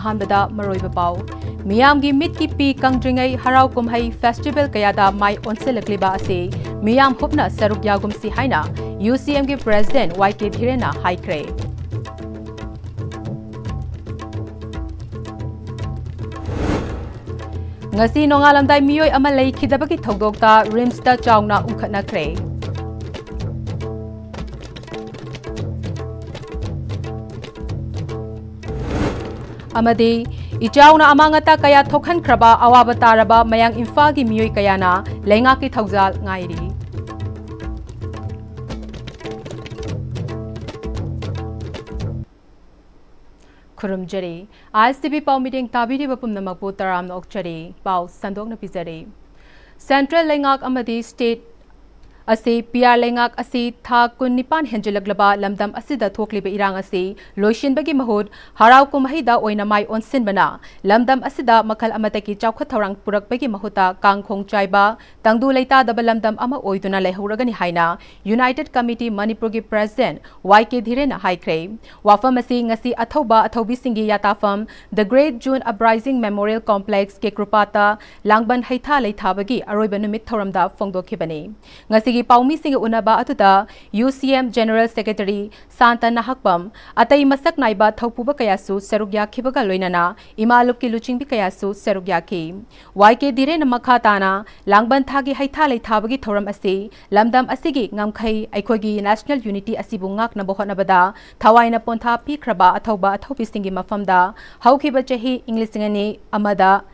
अहानबदा मरोइबा पाउ मियामगी मिटकी P कंग्रिंगै हराउ कुमहै festival कयादा माइ ओनसेलक्लिबा असे मियाम हुपना सरुक यागुमसी हाइना UCM की president YK धीरेना हाइख्रे ngasi nongalamdai miyoi ama leikidabagi thogdokta rimsta chauna ukhatnakre amadi ichauna amangata kaya thokhankraba awaba taraba mayang imphal gi miyoi kayana lenga ki thogjal ngairi Kurumjari, ISTV Pau meeting Tabiri Bapum Namapu Taram Okchari, Pau Sandok Napizari. Central Lengak Amadi State Asi PR Lengak Asi Tha Kunipan Henjelaglaba Lamdam Asida Thokliba Irang Asi, Loishin Bagi Mahud, Harau Kumahida Oinamai on Sinbana, Lamdam Asida Makal Amataki Chaukatarang Purak Bagi Mahuta, Kang Kong Chaiba, Tangdu Leita Dabalamdam Ama Oiduna Lehuragani Haina, United Committee Manipuri President, YK Dhirena Haikre, Wafamasi Ngasi Athoba Athobi Singi Yatafam, the Great June Uprising Memorial Complex, Kekrupata, Langban Haita Leita Bagi, Aroibanumit Thoramda Fongdo Kibani. Ngasi Paumi Singh Unaba Atuda, UCM General Secretary Santa Nahakpam, Atai Masak Naiba Thopuba Kayasu, Serugya Kibaga Loinana, Imaluki Luchingbi Kayasu, Serugyaki, YK Dire Namakatana, Langban Thagi Haitale Tabagi Thoram Asi, Lamdam Asigi, Ngamkai, Aikogi, National Unity Asibungak Nabohanabada, Tawaina Ponta Pikraba, Atoba, Atopistingi Mafamda, Haukiba Jahi, Englishingani, Amada.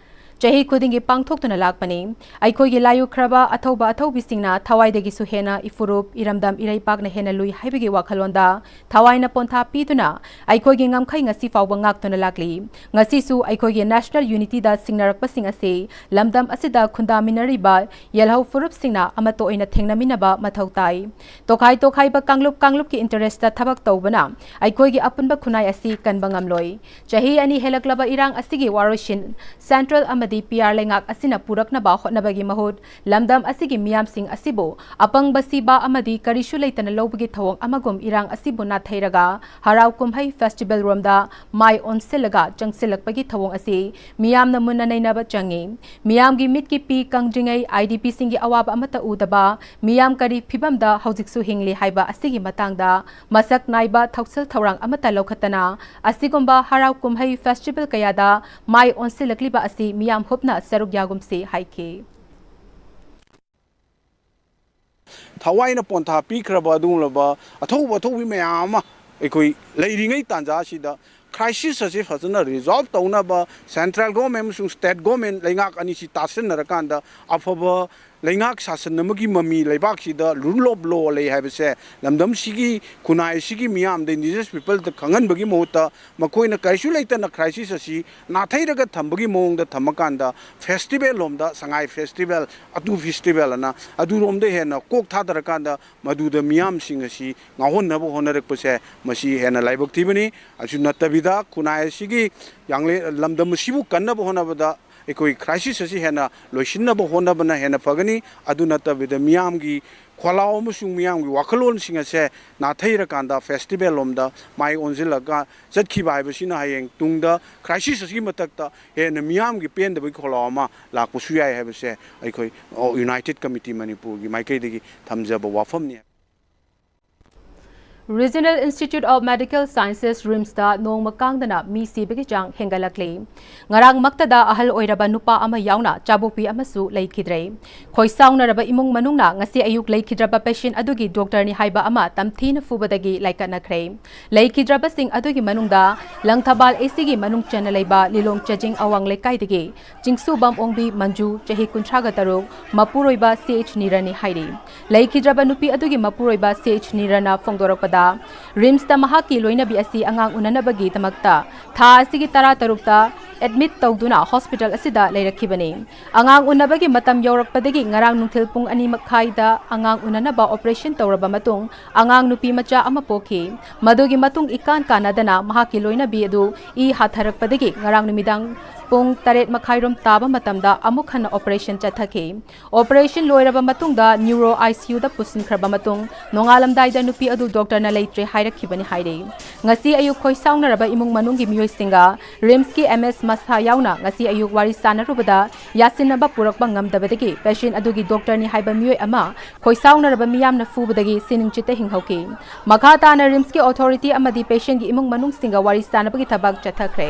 Jahi Kudingi Pangtok to Nalakpani, Aikogi Layu Kraba, Atoba, Atobisina, Tawai de Gisuhena, Ifurup, Iramdam Iraipak Nahena Lui, Hibigi Wakalonda, Tawaina Ponta Pituna, Aikogi Ngamkai Ngasifa Wangak to Nalakli, Ngasisu, Aikogi National Unity da Signarak Pasingase, Lamdam Asida Kunda Minariba, Yelho Furup Singna, Amato in a Tengna Minaba, Matautai, Tokai ba Kanglup ki interest Tabak Tobana, Aikogi Apunba Kunai Asi, Kanbangamloi, Jahi ani Helaklaba Irang Asigi Waroshin, Central Amad PR Lengak Asina Purak na ba Nabagi Mahud, Lamdam Asigi Miam Singh Asibo, Apang Basiba Amadi Karishulaitan Lobagi Tawang Amagum Irang Asibo na Thairaga, Harau Kumhai Festival Romda, Mai on Silaga, Jang Silak Bagi Tawang Asi, Miam na Munanay Naba Jangi, Miam gi Mitki Pi Kangjingay IDP Singi Awab Amata Udaba, Miam Kari Pibamda Hauziksu Hingli Haiba Asigi Matangda, Masak Naiba Tauksal Tawang Amata Lokatana, Asigumba Harau Kumhai Festival Kayada, Mai on Silakliba Asi, Miam Hopna Saruk Yagumsi Haike. Tawaina Ponta Pikraba Dunlaba, Atoba Tobi Mayama, Ekoi, Lady Tanja Shida, crisis as if has not resolved Taunaba, central government, state government, Langak Anishi Tasin Rakanda, Afaba. Lengak sasan namagi mami lebak sida rule of law lay have say lamdam sigi kunai sigi miam the indigenous people the kangan bagi mohta makoi na kaisulaita na crisis asi na thairaga thambagi mong da thamakanda festival lomda sangai festival atu festival na adu romde he na kok thadarakanda madu da miam sing asi ngahon na bo honarak pose masi he na laibak tibani asu natabida kunai sigi yangle lamdam sibu kanna bo honabada Ekoi crisis asi hena loishinna bo hona bana hena pagani aduna tabida miyamgi khwalao musung miyamgi wakalon singa se na thaira kanda festival lomda mai onzilaga jatkhi bai basina hayeng tungda crisis asi matakta hena miyamgi pen da bi khwalao ma lakpu suyai ha base ekoi United Committee Manipur gi mai kai degi thamjaba wafam ni Regional Institute of Medical Sciences RIMSda nong makangdana mi sibagi jang hengalakli ngarang maktada ahal oiraba nupa ama yauna chabupi amasu leikidre khoisaungna raba imung manungna ngasi ayuk leikidraba patient adugi doctor ni haiba ama tamthina fubadagi laikanakre leikidraba sing adugi manungda langthabal AC gi manung chanalaiba lilong chajing awang lekai digi jingsu bam ongbi manju chahi kunthraga taruk mapuroiba CH nirani hairi leikidraba nupi adugi mapuroiba CH nirana fongdorakpada RIMS ta mahaki loina bi asi angang unanabagi tamakta tha asigi tara tarukta admit tawduna hospital asida leirakhibani angang unabagi matam yaurakpadagi ngarang nungthil pung ani makhai da angang unanaba operation tawraba matung angang nupi macha ama pokhi madugi matung ikan kanadana mahaki loina bi adu I hatharakpadagi ngarang numidang pung taret makhairom taba matamda amuk hana operation chathaki operation loiraba matungda neuro ICU da pusin khraba matung nongalamdai da nupi adu doctor na leitre hairakibani haire ngasi ayuk khoi saunaraba imung manunggi miyoi singa rims ki MS Masa yauna ngasi ayuk wari sanarubada yasinaba purakba ngamdabadagi patient adugi doctor ni haiba miyoi ama khoi saunaraba miyamna fubadagi sining chite hinghoki makhata na rims ki authority amadi patient gi imung manung singa wari sanabagi tabak chathakre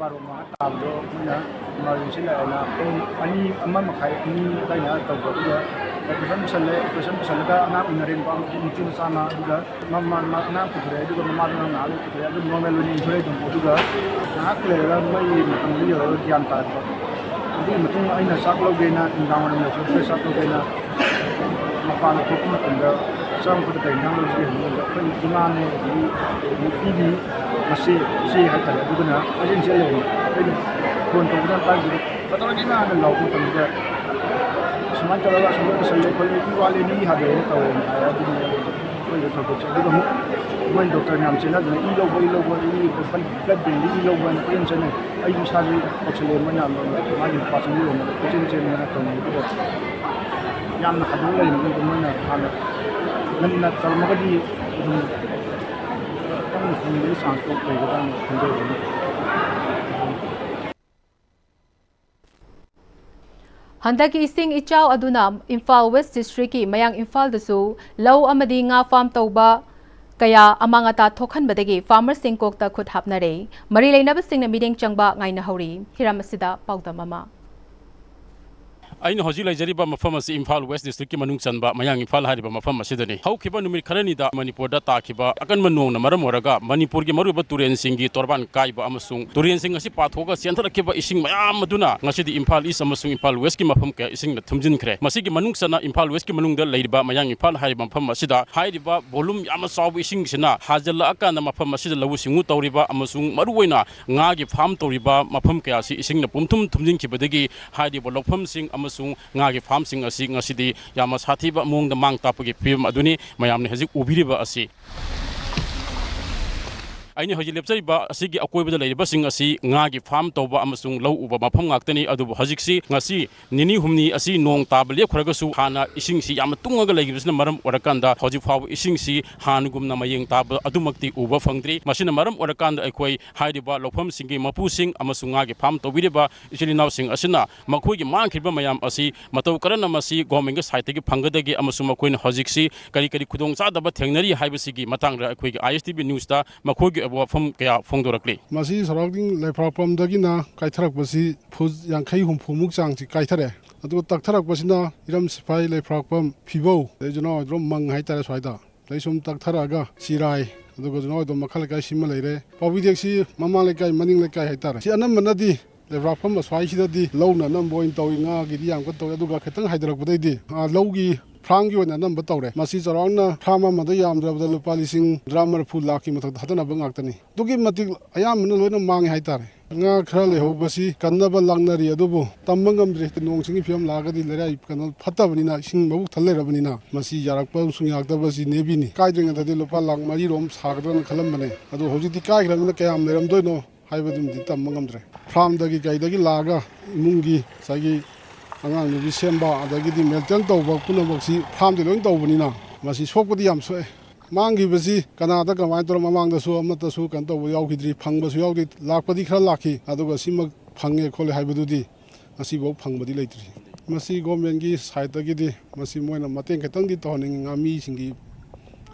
baru mah tahu mana emergency lah na ani amma makai ini kaya tahu juga pesan ka anak unarin pang mungkin sana juga mama anak putri juga mama anak putri itu normal ini juga juga anak lelaki mai mengambil diam tak jadi betul aina saklo gena indaman na sudah saklo gena makan itu pun ada sang putri yang lebih muda pun dengan ini masih hati lah juga na ajen selain ini pun tujuan pagi betul lagi mana lauk pun juga semua kalau semua selain kalau itu wali ni ada yang tahu ada di mana itu tahu jadi kamu main dokter yang cina dengan ilo ini bukan blood bank ilo bukan yang cina ayu sari selain mana main pasang ilo cina kamu itu yang nak ada lagi itu mana anak nak kalau mau di ini sangat berkesan Handaki ising ichaw aduna Imphal West District ki mayang Imphal dasu law amadi nga farm tawba kaya amangata thokhan badagi farmer sing kokta khut hapnare mari leinaba sing na mideng changba ngaina hori hiramasida pawda mama aina hoji laijariba mafam asi Imphal West District ki manung chanba mayang Imphal hariba mafam asidani haukiba numit kharani da Manipur da takiba akan manung na maram oraga Manipur gi maruba turen singi torban kaiba amasung turen sing asi pathoga sentharakiba ising mayam maduna ngasidi Imphal East amasung Imphal West ki mafam ka ising na thumjin khre masigi manung sana Imphal West ki manung da leiriba mayang Imphal hariba mafam asida hariba volume yama saw ising sina hajalla akana mafam asida lawu singu tawriba amasung maruwaina nga gi farm tawriba mafam ka asi ising na pumthum thumjin kibadagi hariba lokfam sing ngagi farm sing asi ngasidi yama sathiba mungda mang tapagi film aduni mayamne hajik ubiriba asi aini hoji lepchariba asigi akoibada leiriba sing asi ngagi farm toba amasung law uba mafam ngaktani adubu hajiksi ngasi nini humni asi nong tabale khuragasu hana isingsi yama tungaga leigibsna maram orakanda hoji faw isingsi hanugumna mayeng tab adumakti uba fangdri masina maram orakanda aikoi haidiba lokfam singi mapu sing amasung ngagi farm tobiriba isilinaw sing asina makhoigi mangkhriba mayam asi matau karana masi gomenga saitegi phangadagi amasung makoina hojiksi kari khudong sadaba thengnari haibasigi matangra aikoi ISTV news ta makhoigi wafam kaya phongdorakli masi surrounding leprapam dagina kaitharak basi phuz yankhai humphumuk changchi kaithare adu taktarak basina iram sipai leprapam phibo lejono drom mang haitare swaida leisum taktharaga sirai adu jono do makhal kai simma leire pabideksi mama lekai maning lekai haitare si anam manadi leprapam swai sidadi lowna nam boin tawinga gidi yam ko taw adu ga khetang haidarak budai lowgi फ्रांगी होना number तौरे मसी चराउना थामा मद यामद्रबद लुपा लिसिंग drummer full lucky मथक हदना बंगाक्तनी दुगी मति अयामन लोइना मांगे हाइतारे nga khra le hobasi kannaba langnari adubu tambangam dre nongsingi fiam lagadi lerai kanal phatabani na sing mabuk thalle rabani na masi yarakpa sungyaktabasi nebini kaidrenga dadi lupa lang mari rom sagdan khalam bane adu hojiti kai khramina kayam leram doino haibadum di tambangam dre from dagi gaidagi laga imungi sagi angang nubi semba adagi di melten tawba punamoksi from di loin tawbani na masi sokpadi yam soe mangi basi kanada kamai tor mamang da su amata su kan to yaw khidri phang basu yaw di lakpadi khara lakhi aduga simak phange khole haibadudi asi bo phangbadi leitri masi government gi side gi di masi moina mateng khetang di tohning ngami singi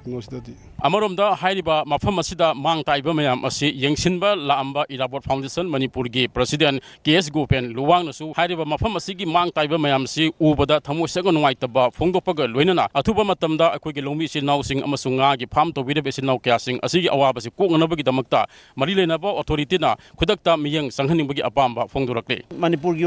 nosidati Amaromda Haiba Mafamasida Mang Taiba Mayam Asi Yangsinba Lamba Irabot Foundation Manipuri President KS Gopen Luwang Nasu Haiba Mafamasigi Mang Taiba Mayam Si Ubada Tamu Second Whiteaba Fondopaga Luina Atuba Matamda Aqui Lomi Sinausing Amasunga Pam to Vida Besinau Casing Asi Awabasi Kunganabagi Damakta Marilenaba Authority na Kudakta Miyang Sanghanibagi Abamba Fondurakle Manipuri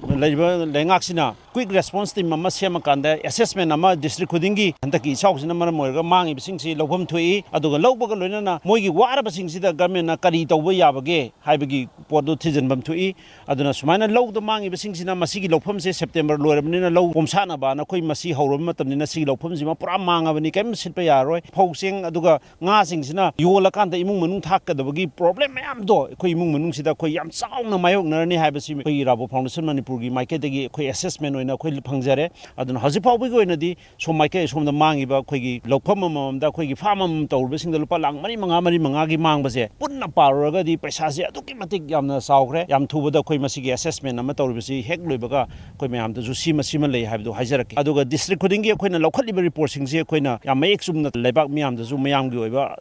Lengaxina quick response team Mamasia assessment Nama district Kudingi and the Kisau Namara Mang Singsi Lopum Tui Aduga Loboga Luna Mogi Warabasing the government Karita Wayabage Haibagi Porto Tizen Bam Tui Aduna Sumana Low the Mang Singina Masigi Lopum September Loramina Low Pomsana Bana Koi Masi Horomatamina Si Lopumzima Pramanga when he came Silpayaro posing Aduga Nasingina Yola Kanta Imun Taka the Bagi problem Amdo Koi Munusida Koyam Sound Mayo Nani Habasi Rabo Foundation Manipuri Maike Koi assessment in a Koi Pangzare Adun Hasipa we go in the so my case from the Mangiba Kogi Lopum da Kogi Farmam told Bissing the Lupalang Mani Mangagi Mangbase Putna Paraga di Pesasia Tukimatic Yamna Saure Yam Tuba the Koi Masigi assessment Amatorisi Heglubaga Koyam to Sima Simile have to Hazaraki Aduga district Kudingi Quina local reporting Zia Quina Yamakesum the Lebak Miam the Zumayam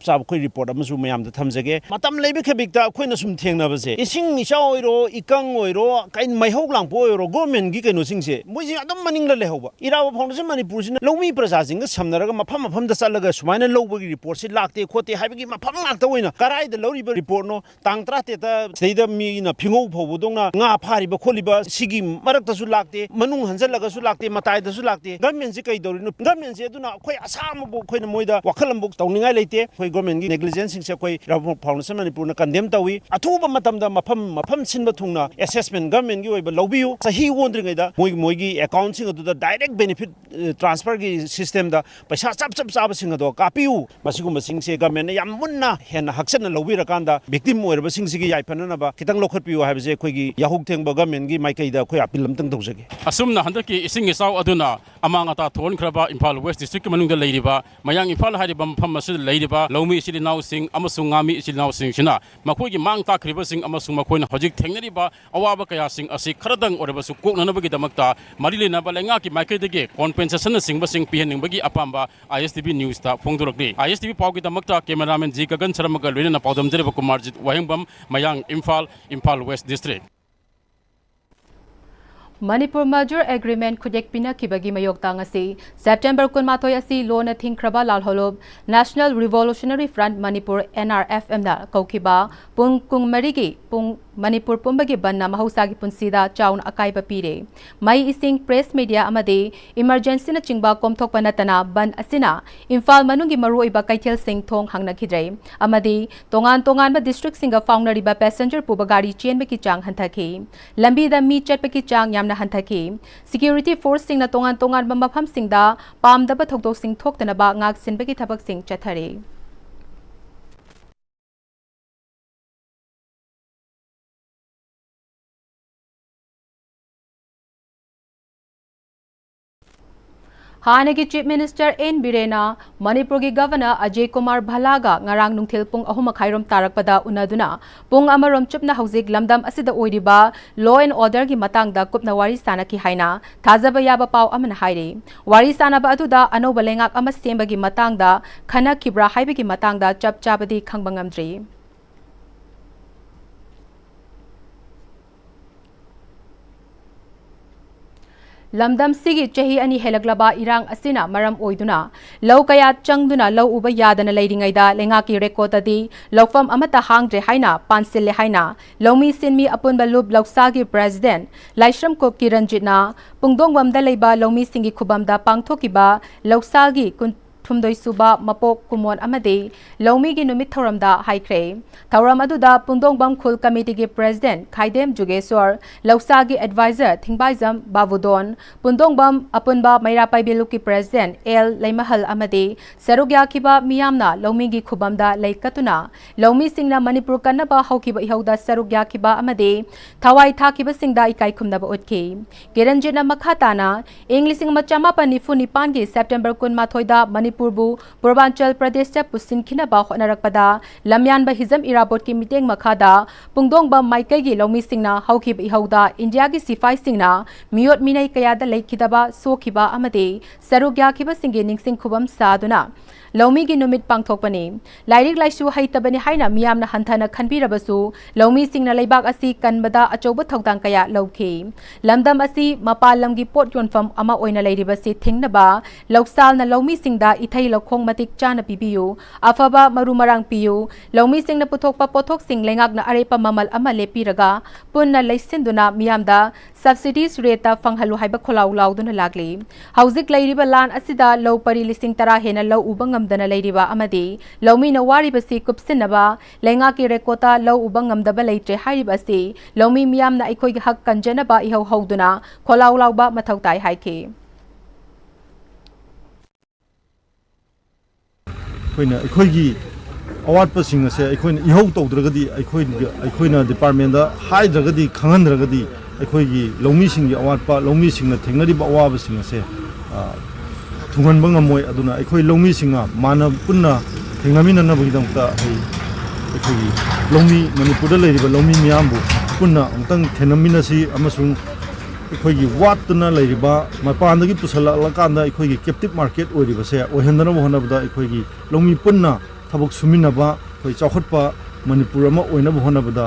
Sabqui report Amazumayam the Tamzage Matam Lebekabita Quina Sum Tiangabase Ising Shao Ikang Oiro Kain my whole lang boy or government Gigan Singse Muzi Adam Maning Lehoba Ira Foundation Manipuri Lomi Prasazing Samnaraga Mapam from the Salaga Swine Low reports it like the Kote having Mapam the winner Karai the Lori report no Tangtrata Stay me in a Pingo Podona Nga Pari Bakoliba Sigi Marakta Sulakte Manu Hanzalaga Sulakte Matai the Sulakte government Zika government Zeduna quite a Samu Queen Moida Wakalam book Towning Late for government negligence in Sakoi Rabo Foundation Manipuna condemned away Atuba Matamda Mapam Sinbatuna assessment government give a lobby so he wondering that Moigi accounting to the direct benefit transfer system the Pasha Singado Kapiu Masuguma Singse government Yamuna Hen Haxan and Lowirakanda victim or Singsi Ipanaba Kitang local Pio have a quiggy Yahoo Tang Bagamen Maikaida Koyapilam Tangosaki. Assume Handaki Sing is out Aduna among Ata Ton Kraba Impal West District Manunga Ladyba Mayang Impal Hadibam Pamasil Ladyba Lomi City now sing Amasungami is now sing Shina Makugi Mangta Kribasing Amasuma Hojik Tangriba Awabakaya sing a Sikradang or Basuko Nanabagi Damakta Marilina Balangaki Makedege compensation sing Basing Pian Bagi Apamba ISTV News Ta Fongduraki ISTV Pau Damakta cameraman Zikagan Saramaga Lina Padam Kumarjit Wahimbam Mayang Impal West District. Manipur Merger Agreement Kudek Pina Kibagi Mayok Tangasi, September Kunmatoyasi Lona Thinkraba Lalholob, National Revolutionary Front Manipur NRFM Kokiba, Pung Kung Marigi, Pung Manipur Pumbagi Banna Mahusagi Punsida, Chown Akaiba Pire, Mai Ising Press Media Amade, Emergency na Chingba Komtok Panatana, Ban Asina, Infal Manungi Maru Iba Kaitel Sing Tong Hangna Kidre, Amade, Tongan ba District Singa Found Riba Passenger Pubagari Chain Bekichang Hantaki, Lambi the Mi Chat Bekichang Yamna Hantaki, Security Force Sing na Tongan Bambapam Singda, Pam the Batokdo Sing Tok Tanaba Ngak Sin Beki Tabak Sing Chatare. Hanagi Chief Minister N. Birena, Manipuri Governor Ajay Kumar Bhalaga, Ngarang Nungtil Pung Ahuma Khairom Tarakpada Unaduna, Pung Amarom Chupna Hausik Lamdam Asida Oidiba, Law and Order Gi Matangda Kupna Warisana Ki Haina, Tazabayaba Pau Aman Hairi, Warisana Batuda, Anobalengak Amasemba Gi Matangda, Kana Kibra Haibiki Matangda, Chap Chabadi Kangbangamdri. Lamdam Sigi Chahi Ani Helaglaba Irang Asina Maram Oiduna, Low Kaya Changduna Low Uba Yadana Ladingaida, Lengaki Rekotadi, Lofam Amata Hangre Haina, Pansile Haina, Lomi Sinmi Apun Balub Loksagi President, Laishram Ko Kiranjitna, Pungdong Wamdaleba, Lomi Singi Kubamda Pangtokiba, Loksagi Tumdoi Suba Mapok Kumon Amade, Lomi Ginumit Thoramda Haikre, Tauram Aduda Pundong Bam Kul Committee Gi President Kaidem Jugeswar, Lausagi Advisor Thingbaizam Bavudon, Pundong Bam Apunba Mairapai Biluki President El Laimahal Amade, Sarugya Kiba Miyamna, Lomi Gi Kubamda Laikatuna, Lomi Singna Manipur Kanaba Hokiba Ihoda Sarugya Kiba Amade, Tawai Takiba Singda Ikai Kumnaba Utki, Giranjina Makhatana, English Machama Panifu Nipangi September Kun Mathoida Manipur Purbu, Purbanchal Pradesh Pusin Kinaba Narakpada, Lamyan Bahizam Irabot Ki Miteng Makada, Pungdong Bam Maikagi Lomi Singna, Haukib Ihoda, India Gi Sifai Singna, Miot Minay Kayada Lake Kidaba, Sokiba Amade, Sarugya Kiba Singi Ningsing Kubam Saduna. Lomi gi numit pangthokpani lairik laisu haitabani haina miyamna hanthana khanbirabasu lomi singna leibak asi kanbada achoba thokdang kaya lawki lamdam asi mapal lamgi pot yonfam ama oina leiribasi thingnaba loksal na lomi singda ithai lokhong matik chana pibiyu afaba marumarang piyu lomi singna puthokpa pothok sing lengak na arepa mamal ama lepiraga punna leisinduna miyamda subsidies rate fanghalu haiba kholaw lauduna lagli hauzik leiriba lan asida low pari lising tara hena low ubangamdana leiriba amadi lomi na waribasi kupsinaba lenga ki rekota low ubangamdaba leitre hairibasi lomi miyamna aikoi hak kanjanaba ihau hauduna kholaw lawba mathautai haiki ꯑꯩꯈꯣꯏꯅ ꯑꯩꯈꯣꯏꯒꯤ ꯑꯋꯥꯠꯄꯁꯤꯡ ꯑꯁꯦ ꯑꯩꯈꯣꯏꯅ ꯏꯍꯧ ꯇꯧꯗ꯭ꯔꯒꯗꯤ ꯑꯩꯈꯣꯏꯅ ꯗꯤꯄꯥꯔꯠꯃꯦꯟꯗ ꯍꯥꯏꯗ꯭ꯔꯒꯗꯤ ꯈꯪꯍꯟꯗ꯭ꯔꯒꯗꯤ ꯑꯩꯈꯣꯏꯒꯤ ꯂꯧꯃꯤꯁꯤꯡꯒꯤ ꯑꯋꯥꯠꯄ ꯂꯧꯃꯤꯁꯤꯡꯅ ꯊꯦꯡꯅꯔꯤꯕ ꯑꯋꯥꯕꯁꯤꯡ ꯑꯁꯦ ꯊꯨꯡꯍꯟꯕ ꯉꯝꯃꯣꯏ ꯑꯗꯨꯅ ꯑꯩꯈꯣꯏ ꯂꯧꯃꯤꯁꯤꯡꯅ ꯃꯥꯟꯅ ꯄꯨꯟꯅ ꯊꯦꯡꯅꯃꯤꯟꯅꯅꯕꯒꯤꯗꯃꯛꯇ ꯑꯩꯈꯣꯏꯒꯤ ꯂꯧꯃꯤ ꯃꯅꯤꯄꯨꯔꯗ ꯂꯩꯔꯤꯕ ꯂꯧꯃꯤ ꯃꯤꯌꯥꯝꯕꯨ ꯄꯨꯟꯅ ꯑꯃꯨꯛꯇꯪ ꯊꯦꯡꯅꯃꯤꯟꯅꯁꯤ ꯑꯃꯁꯨꯡ ꯑꯩꯈꯣꯏꯒꯤ ꯋꯥꯠꯇꯨꯅ ꯂꯩꯔꯤꯕ ꯃꯄꯥꯟꯗꯒꯤ ꯄꯨꯁꯜꯂꯛꯂꯀꯥꯟꯗ ꯑꯩꯈꯣꯏꯒꯤ ꯀꯦꯞꯇꯤꯞ ꯃꯥꯔꯀꯦꯠ ꯑꯣꯏꯔꯤꯕꯁꯦ ꯑꯣꯏꯍꯟꯗꯅꯕ ꯍꯣꯠꯅꯕꯗ ꯑꯩꯈꯣꯏꯒꯤ ꯂꯧꯃꯤ ꯄꯨꯟꯅ ꯊꯕꯛ ꯁꯨꯃꯤꯟꯅꯕ ꯑꯩꯈꯣꯏ ꯆꯥꯎꯈꯠꯄ ꯃꯅꯤꯄꯨꯔ ꯑꯃ ꯑꯣꯏꯅꯕ ꯍꯣꯠꯅꯕꯗ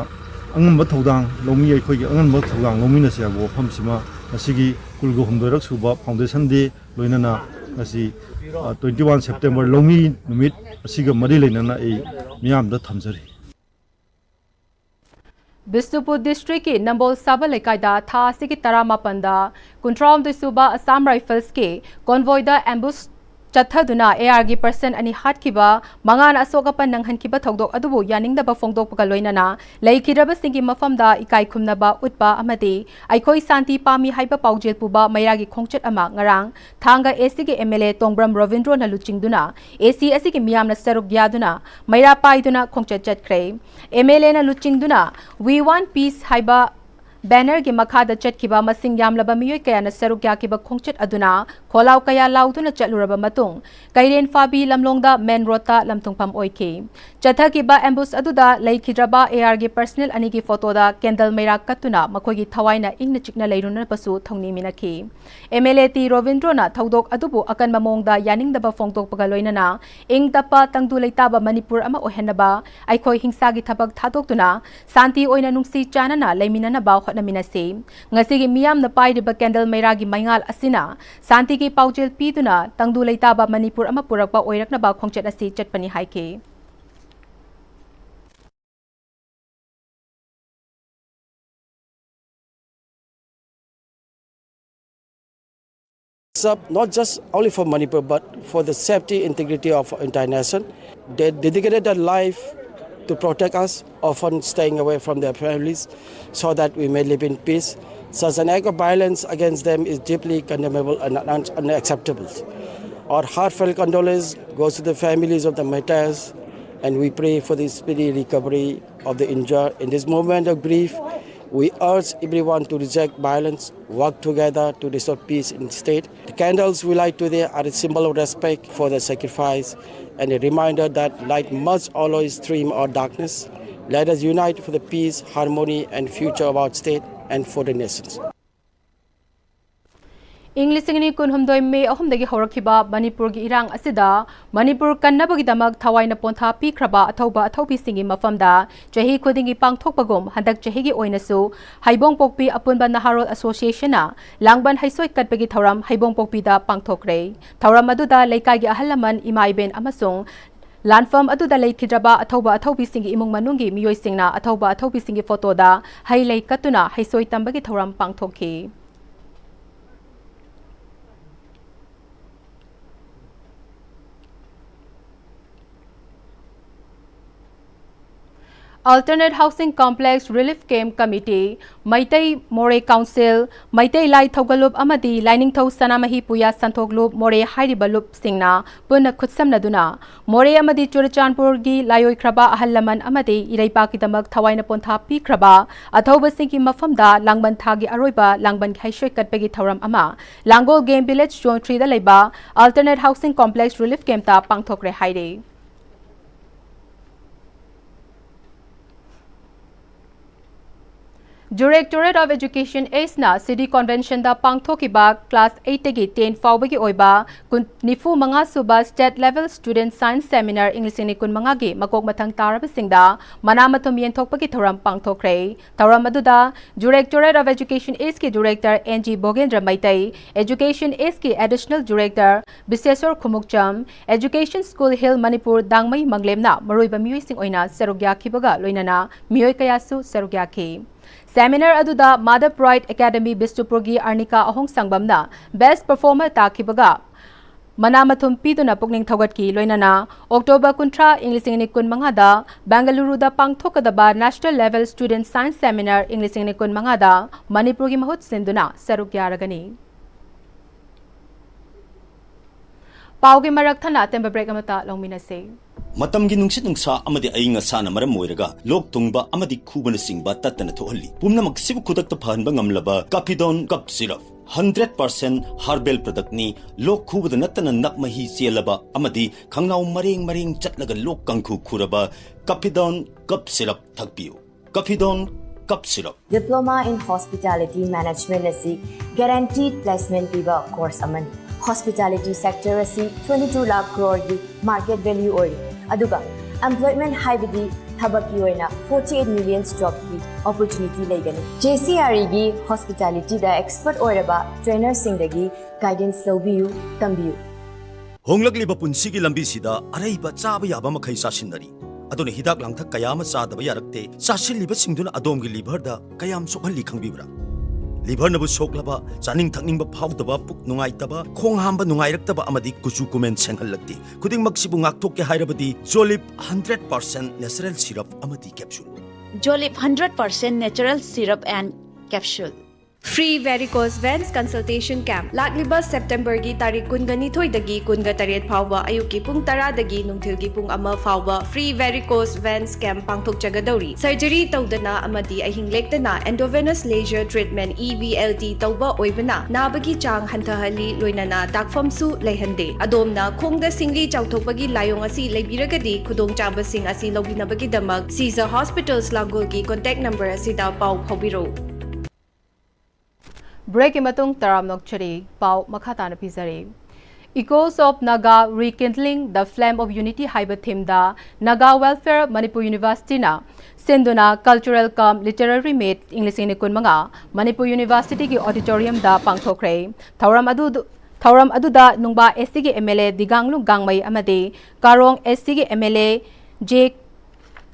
ꯑꯉꯝꯕ ꯊꯧꯗꯥꯡ ꯂꯧꯃꯤ ꯑꯩꯈꯣꯏꯒꯤ ꯑꯉꯝꯕ ꯊꯧꯗꯥꯡ ꯂꯧꯃꯤꯟꯅꯁꯤ ꯍꯥꯏꯕ ꯋꯥꯐꯝꯁꯤꯃ ꯉꯁꯤꯒꯤ ꯀꯨꯜꯒ ꯍꯨꯝꯗꯣꯏꯔꯛ ꯁꯨꯕ ꯐꯥꯎꯟꯗꯦꯁꯟ ꯗꯦ ꯂꯣꯏꯅꯅ ꯉꯁꯤ 21 ꯁꯦꯞꯇꯦꯝꯕꯔ ꯂꯧꯃꯤ ꯅꯨꯃꯤꯠ ꯑꯁꯤꯒ ꯃꯔꯤ ꯂꯩꯅꯅ ꯑꯩ ꯃꯤꯌꯥꯝꯗ ꯊꯝꯖꯔꯤ Bisnupur district ki Nambol Saba Lekaida tha sigi Taramapanda Kuntram Suba Assam Rifles ki convoy da ambush Chathaduna ARG person ani hatkiba mangan asogapan nang hankiba thogdok adubu yaningdaba fongdok pagaloinana leikiraba singi mafamda ikai khumnaba utpa amadi aikoi santi pami haiba paujel puba mairagi khongchet ama ngarang thanga AC ge MLA Tongbram Ravindro na luchingduna AC asigi miyamna saruk yaduna maira paiduna khongchet chatkre MLA na luchingduna we want peace haiba banner gi makhada chatkiba masing yamlaba miyoi kayana saruk yakiba khongchet aduna kholaw kaya lauduna chatluraba matung kairen fabi lamlongda main rota lamtungpam oiki chathakiba ambush aduda leikidraba ARG personal anigi photo da candle meira katuna makogi thawaina ingna chikna leiruna pasu thongni minaki MLA T Ravindro na thodok adubu akan mamongda yaningdaba fongtok pagaloinana ing tapa tangdu leitaba Manipur ama ohenaba aikoi hingsagi thabak thadokuna santi oina nungsi chanana leiminana ba hotnaminase ngasigi miyam na pairiba candle meira gi maingal asina santi ki paujel piduna tangdu leitaba Manipur ama purakpa oirakna ba khongchet asi chatpani haike Up not just only for Manipur but for the safety integrity of our entire nation. They dedicated their life to protect us, often staying away from their families so that we may live in peace. Such an act of violence against them is deeply condemnable and unacceptable. Our heartfelt condolence goes to the families of the martyrs, and we pray for the speedy recovery of the injured. In this moment of grief, we urge everyone to reject violence, work together to restore peace in the state. The candles we light today are a symbol of respect for the sacrifice and a reminder that light must always stream out darkness. Let us unite for the peace, harmony and future of our state and for the nations. English ni kun humdoi me ahumdagi horakiba Manipur gi irang asida Manipur kannabagi damak thawaina pontha pi khraba athoba athobi singi mafamda chahi khudingi pangthokpagom handak chahi gi oinasu haibong pokpi apunba naharol association na langban haisoi katpagi thoram haibong pokpi da pangthokre thoram aduda leikai gi ahalaman imaiben amasung Lanfam aduda leikidraba athoba athobi singi imung manungi miyoi singna athoba athobi singi photo da hailei katuna haisoi tambagi thoram pangthokhi Alternate Housing Complex Relief Camp Committee, Maitai More Council, Maitai Lai Thogalup Amadi, Lining Tho Sanamahi Puya Santoglup, More Haidibalup Singna, Puna Kutsam Naduna, More Amadi Churachanpurgi, Layoi Kraba Ahalaman Amadi, Iraipaki Damak Tawaina Ponta Pi Kraba, Athoba Sinki Mafamda, Langban Thagi Aroiba, Langban Kaishwe Katpegi Thoram Ama, Langol Game Village Joint Tree the Leba, Alternate Housing Complex Relief Camp Ta Pangthokre Haide. Directorate of Education ACE City Convention da pangthokiba Class 8 tagi 10 faubagi oiba nifu manga suba State Level Student Science Seminar English ni kun manga gi makok mathang tarabasingda manamathum yenthokpagi thoram pangthokre thoram aduda Directorate of Education ACE ki Director NG Bogendra Maitai Education ACE ki Additional Director Biseswar Khumukcham Education School Hill Manipur Dangmai Manglemna maroiba miyoi sing oina serugya khibaga loinana miyoi kayasu serugya khi Seminar aduda Mother Pride Academy Bistupurgi Arnika Ahong Sangbamna Best Performer Takibaga Manamathum Piduna Pugning Thogatki Loinana October Kuntra English Kun Mangada Bangalore da Pangthokadaba National Level Student Science Seminar English Kun Mangada Manipuri Mahut Sinduna Sarukyaragani Paugi Marak Thana Temba Break Amata Longminase Matamgi nungsit nungsa amadi ainga sana maram moiraga lok tungba amadi khubana singba tatana thohalli pumna maksibu khudak ta phanba ngamlaba Capidon cup syrup 100% herbal product ni lok khubada natana nakmahi chelaba amadi khangnaw maring chatlaga lok kangkhu khuraba Capidon cup syrup thakpiu Capidon cup syrup Diploma in Hospitality Management asi guaranteed placement piba course amani Hospitality sector asi 22 lakh crore ki market value oi aduga employment haibidi thabaki oina 48 million job ki opportunity legani JCRE gi hospitality da expert oiraba trainer sing dagi guidance lobiu tambiu honglakliba punsi gi lambi sida araiba chaba yaba makhai sasinari adone hidak langthak kayama chadaba yarakte sasilliba singduna adom gi liver da kayam sokhalli khangbibra liver nabu soklaba chaning thakning ba phawdaba puk nungai taba khong hamba nungai raktaba amadi kuchu kumen senghallakti khuding maksibu ngakthok ke hairabadi Jolip 100% natural syrup amadi capsule Jolip 100% natural syrup and capsule Free varicose veins consultation camp Lakliba September gi tarik kungani thoi dagi kunga taret phawba ayuki pung tara dagi nungthil gi pung ama phawba free varicose veins camp pangthok chagadori surgery tawdana amadi ahing lektana endovenous laser treatment EVLT tawba oibana nabagi chang hantahali loinana dakfam su leihande adomna khongda singli chawthokpagi layong asi leibiragadi khudong chaba sing asi lobinabagi damak Caesar Hospitals Langol gi contact number asida pau phobiro Break imatung taram nokchari pau makhatana pizari Echoes of Naga Rekindling the Flame of Unity haiba theme da Naga Welfare Manipur University na Sinduna Cultural cum Literary Meet English ni kun manga Manipur University ki auditorium da pangthokre Thauram aduda nungba SC ki MLA Diganglung Gangmai amade Karong SC ki MLA J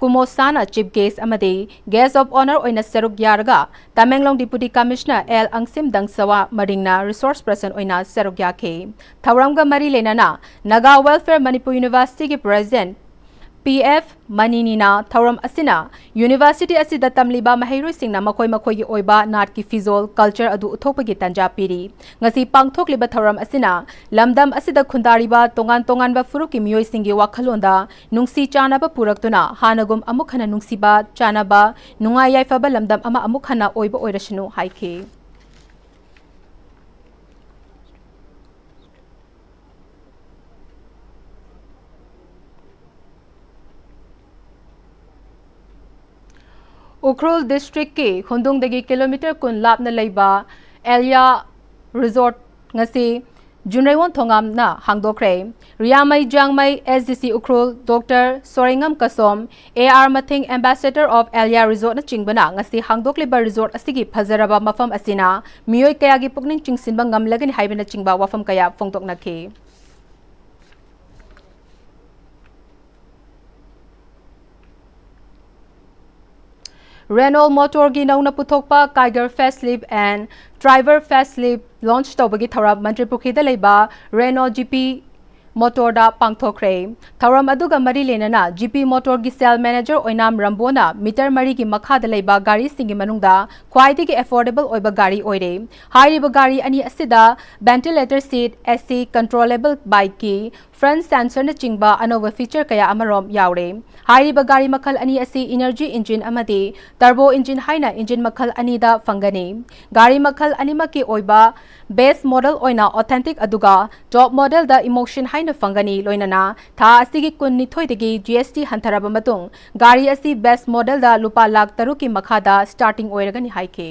Kumosana Chief Guest amadi Guest of Honor oina seruk yarga Tamenglong Deputy Commissioner L Angsim Dangsawa Maringna Resource Person oina seruk yake Thauramga mari lenana Naga Welfare Manipur University ki President PF Maninina Thauram asina University asida tamliba mahairoi singna makoi gi oiba nat ki fizol culture adu uthopagi tanja piri ngasi pangthokliba Thauram asina lamdam asida khundariba tongan ba furu ki miyoi singi wakhalonda nungsi chanaba puraktuna hanagum amukhana nungsiba chanaba nungai yaifaba lamdam ama amukhana oiba oirashinu haike Ukhrul District ki Hundung dagi kilometer kun lapna leiba Elia Resort ngasi Junrewon thongam na hangdokre Riyamai Jangmai SDC Ukhrul Dr. Soringam Kasom AR Mathing Ambassador of Elia Resort na chingbana ngasi hangdokliba resort asigi phazaraba mafam asina miyoi kaya gi pukning chingsinba ngamlagani haibena chingba wafam kaya phongtok nakhe Renault Motor gi nauna puthokpa Tiger Facelift and Driver Facelift launch tawbagi Thauram Mantri Pukhida leiba Renault GP Motor da pangthokre Thauram aduga mari lenana GP Motor gi sales manager oinam Rambona meter mari gi makha da leiba gari singi manungda khwaidi gi affordable oiba gari oire hairiba gari ani asida ventilator seat AC controllable bike ki front sensor na chingba anova feature kaya amarom yaure. Hariba gari makhal ani asi energy engine amadi turbo engine haina engine makhal ani da fangani. Gari makhal ani maki oiba base model oina authentic aduga top model da emotion haina fangani loinana tha asigi kunni thoidagi GST hantaraba matung gari asi base model da lupa lakh taruki makhada starting oiragani haike.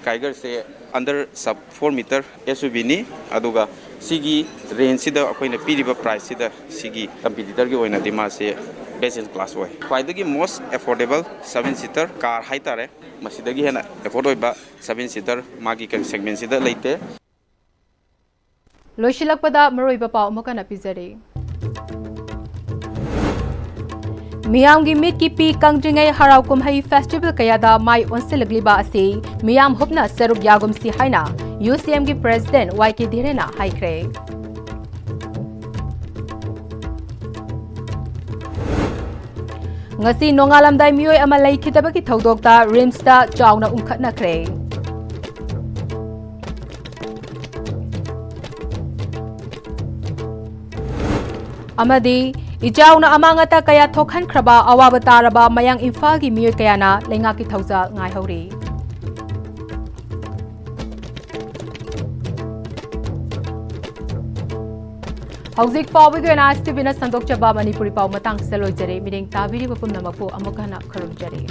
Kiger से अंदर सब 4 metre SUV नी अदुगा सिगी range सिदा अखोइना पीरिबा price सिदा सिगी competitor की ओइना दिमा से best in class ओइ ख्वाइदगी most affordable 7 seater car हाइतारे मसिदगी हेना afford ओइबा 7 seater मागी के सेगमेंट सिदा लेते लोइशिलकपदा मरोइबा पाउ मकना पिजरे मियाम की मीट की पी कंग्रिंगै हराव कुमहै फेस्टिवल कयादा माई ओनसिलग्लिबा असी मियाम हुपना सरुक यागुमसी हाइना UCM की president YK धीरेना हाइख्रे ngasi nongalamdai mioi ama leikhitabaki thodokta rimsta chauna umkhatnakre amadi Ijauna amangata kaya thokhan khraba awaba taraba mayang Imphal gi mioi kayana lenga ki thauja ngai hori Hauzik pawi gi Pm-Istv na sandok chaba Manipuri paw matang seloi jare miring tabiri bapum namapu amukana kharum jare